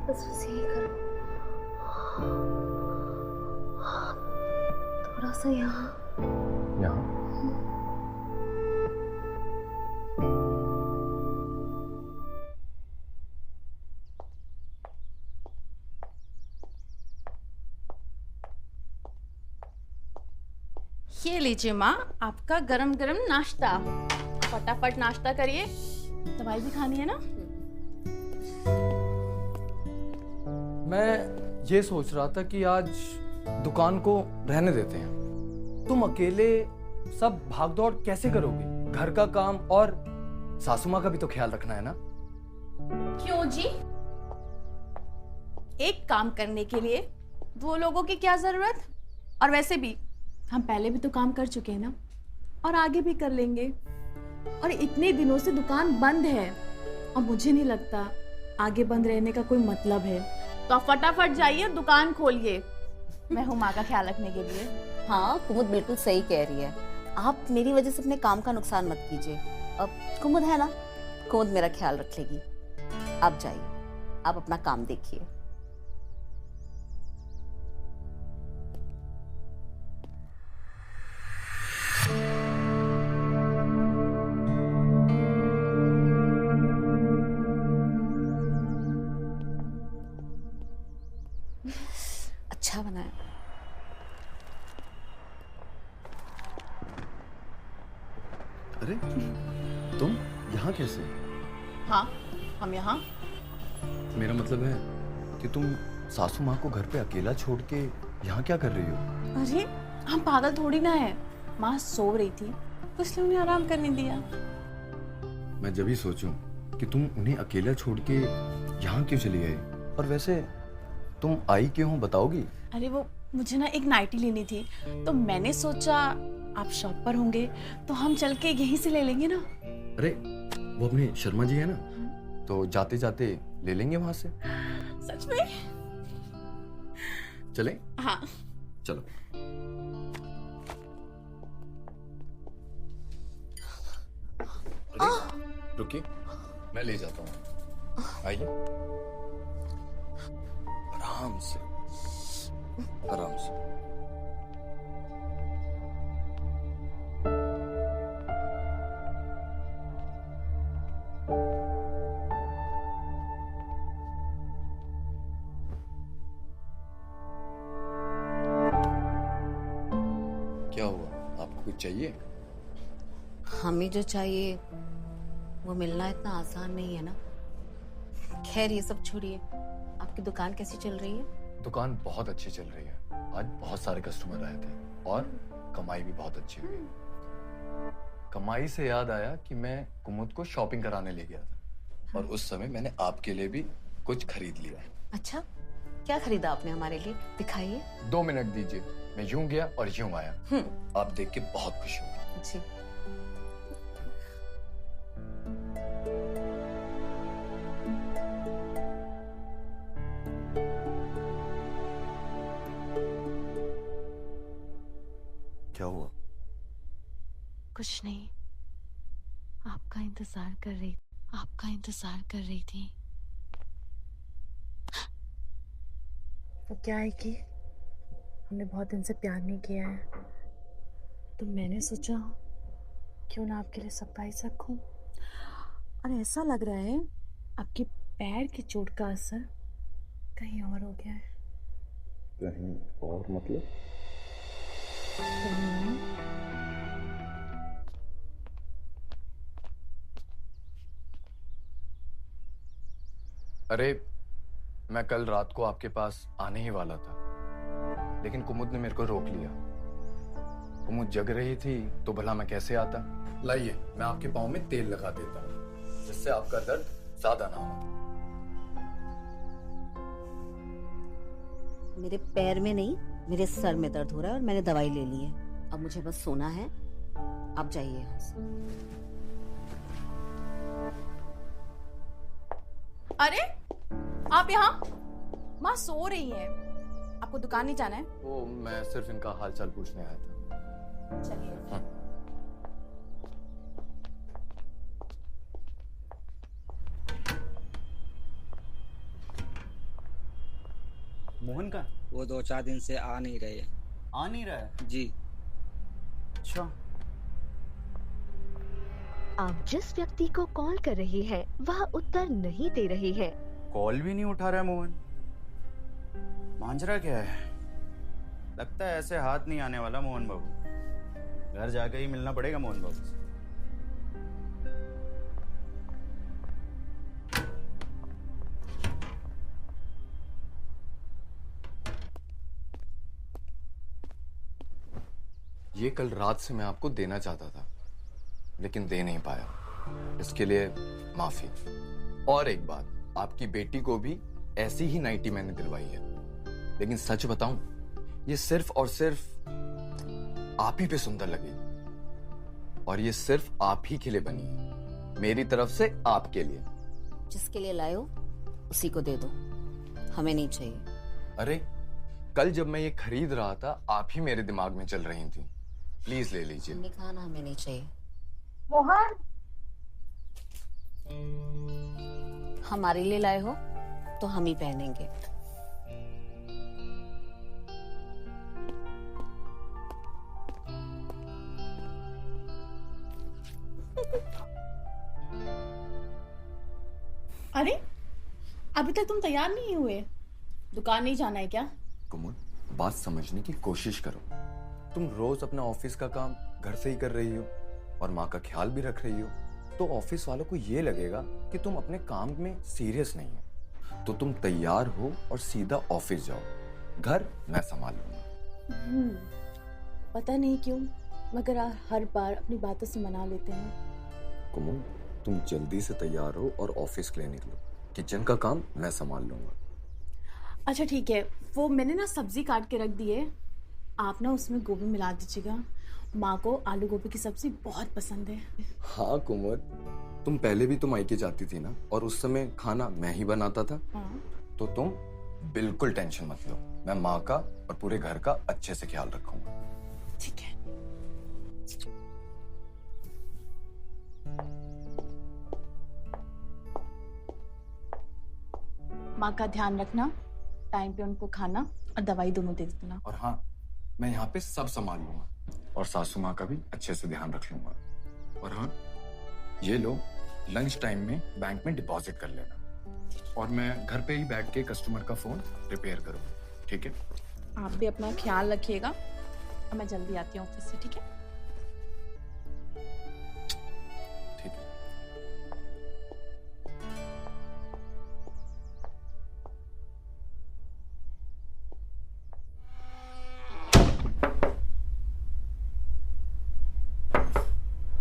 बस यही करो। थोड़ा सा यहाँ। यहाँ? ये लीजिए माँ, आपका गरम गरम नाश्ता। फटाफट नाश्ता करिए, दवाई भी खानी है ना। मैं ये सोच रहा था कि आज दुकान को रहने देते हैं। तुम अकेले सब भागदौड़ कैसे करोगे? घर का काम और सासू माँ का भी तो ख्याल रखना है ना। क्यों जी? एक काम करने के लिए दो लोगों की क्या जरूरत? और वैसे भी हम पहले भी तो काम कर चुके हैं ना, और आगे भी कर लेंगे। और इतने दिनों से दुकान बंद है और मुझे नहीं लगता आगे बंद रहने का कोई मतलब है। तो आप फटाफट जाइए, दुकान खोलिए। मैं हूँ माँ का ख्याल रखने के लिए। हाँ, कुमुद बिल्कुल सही कह रही है। आप मेरी वजह से अपने काम का नुकसान मत कीजिए। अब कुमुद है ना, कुमुद मेरा ख्याल रख लेगी। आप जाइए, आप अपना काम देखिए। अच्छा बना है। अरे तुम यहाँ कैसे? हाँ, हम यहाँ। मेरा मतलब है कि तुम सासू माँ को घर पे अकेला छोड़ के यहाँ क्या कर रही हो? अरे हम पागल थोड़ी ना है, माँ सो रही थी तो इसलिए उन्हें आराम करने दिया। मैं जब ही सोचूं कि तुम उन्हें अकेला छोड़ के यहाँ क्यों चली आई। और वैसे तुम आई क्यों हो, बताओगी? अरे वो मुझे ना एक नाइटी लेनी थी, तो मैंने सोचा आप शॉप पर होंगे तो हम चल के यहीं से ले लेंगे ना। अरे वो अपने शर्मा जी है ना, तो जाते जाते ले लेंगे वहां से। सच में? चलें? हाँ। चलो। अरे रुकिए, मैं ले जाता हूँ। आइए, आराम से, आराम से। क्या हुआ, आपको कुछ चाहिए? हमें जो चाहिए वो मिलना इतना आसान नहीं है ना। खैर ये सब छोड़िए, आपकी दुकान कैसी चल रही है? दुकान बहुत अच्छी चल रही है। आज बहुत सारे कस्टमर आए थे और कमाई भी बहुत अच्छी हुई। कमाई से याद आया कि मैं कुमुद को शॉपिंग कराने ले गया था और उस समय मैंने आपके लिए भी कुछ खरीद लिया है। अच्छा, क्या खरीदा आपने हमारे लिए? दिखाइए। 2 मिनट दीजिए, मैं यूं गया और यूं आया। आप देख के बहुत खुश होंगे। जी। क्या हुआ? कुछ नहीं, आपका इंतजार कर रही थी। वो क्या है कि हमने बहुत दिन से प्यार नहीं किया है, तो मैंने सोचा क्यों ना आपके लिए सरप्राइज रखूं। और ऐसा लग रहा है आपके पैर की चोट का असर कहीं और हो गया है। कहीं और मतलब? अरे मैं कल रात को आपके पास आने ही वाला था, लेकिन कुमुद ने मेरे को रोक लिया। कुमुद जग रही थी तो भला मैं कैसे आता। लाइए, मैं आपके पाँव में तेल लगा देता हूँ जिससे आपका दर्द ज्यादा ना हो। मेरे पैर में नहीं, मेरे सर में दर्द हो रहा है और मैंने दवाई ले ली है। अब मुझे बस सोना है। आप जाइए यहाँ से। अरे आप यहाँ? माँ सो रही है, आपको दुकान नहीं जाना है? वो मैं सिर्फ इनका हालचाल पूछने आया था। चलिए। हाँ। मोहन का वो 2-4 दिन से आ नहीं रहे। आ नहीं रहा है। जी। अच्छा, आप जिस व्यक्ति को कॉल कर रही हैं, वह उत्तर नहीं दे रही है। कॉल भी नहीं उठा रहा है मोहन। मांजरा क्या है? लगता है ऐसे हाथ नहीं आने वाला मोहन बाबू। घर जाके ही मिलना पड़ेगा मोहन बाबू से। ये कल रात से मैं आपको देना चाहता था, लेकिन दे नहीं पाया। इसके लिए माफी। और एक बात, आपकी बेटी को भी ऐसी ही नाइटी मैंने दिलवाई है। लेकिन सच बताऊं, ये सिर्फ और सिर्फ आप ही पे सुंदर लगेगी। और ये सिर्फ आप ही के लिए बनी है, मेरी तरफ से आपके लिए। जिसके लिए लाए हो उसी को दे दो, हमें नहीं चाहिए। अरे कल जब मैं ये खरीद रहा था, आप ही मेरे दिमाग में चल रही थी। प्लीज ले लीजिए। हमने कहा ना हमें नहीं चाहिए। मोहन, हमारे लिए लाए हो तो हम ही पहनेंगे। अरे अभी तक तुम तैयार नहीं हुए? दुकान नहीं जाना है क्या? कुमुद, बात समझने की कोशिश करो। तुम रोज अपना ऑफिस का काम घर से ही कर रही हो और माँ का ख्याल भी रख रही हो, तो ऑफिस वालों को ये लगेगा कि तुम अपने काम में सीरियस नहीं हो। तो तुम तैयार हो और सीधा ऑफिस जाओ। घर मैं संभाल लूंगा। पता नहीं क्यों, मगर हर बार अपनी बातों से मना लेते हैं। कुमुद, तुम जल्दी से तैयार हो और ऑफिस के लिए निकलो। किचन का काम मैं संभाल लूंगा। अच्छा ठीक है, वो मैंने ना सब्जी काट के रख दी है, आप ना उसमें गोभी मिला दीजिएगा। माँ को आलू गोभी की सब्जी बहुत पसंद है। हाँ कुमुद, तुम पहले भी तो मायके जाती थी ना, और उस समय खाना मैं ही बनाता था। हाँ। तो तुम बिल्कुल टेंशन मत लो, मैं माँ का और पूरे घर का अच्छे से ख्याल रखूंगा। ठीक है। माँ का ध्यान रखना, टाइम पे उनको खाना और दवाई दोनों दे देना। और हाँ, मैं यहाँ पे सब संभाल लूंगा और सासू माँ का भी अच्छे से ध्यान रख लूंगा। और हाँ, ये लो, लंच टाइम में बैंक में डिपॉजिट कर लेना, और मैं घर पे ही बैठ के कस्टमर का फोन रिपेयर करूंगा। ठीक है? आप भी अपना ख्याल रखिएगा और मैं जल्दी आती हूँ ऑफिस से। ठीक है? ठीक है।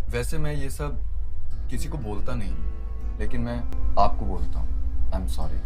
वैसे मैं ये सब किसी को बोलता नहीं, लेकिन मैं आपको बोलता हूँ। I am sorry.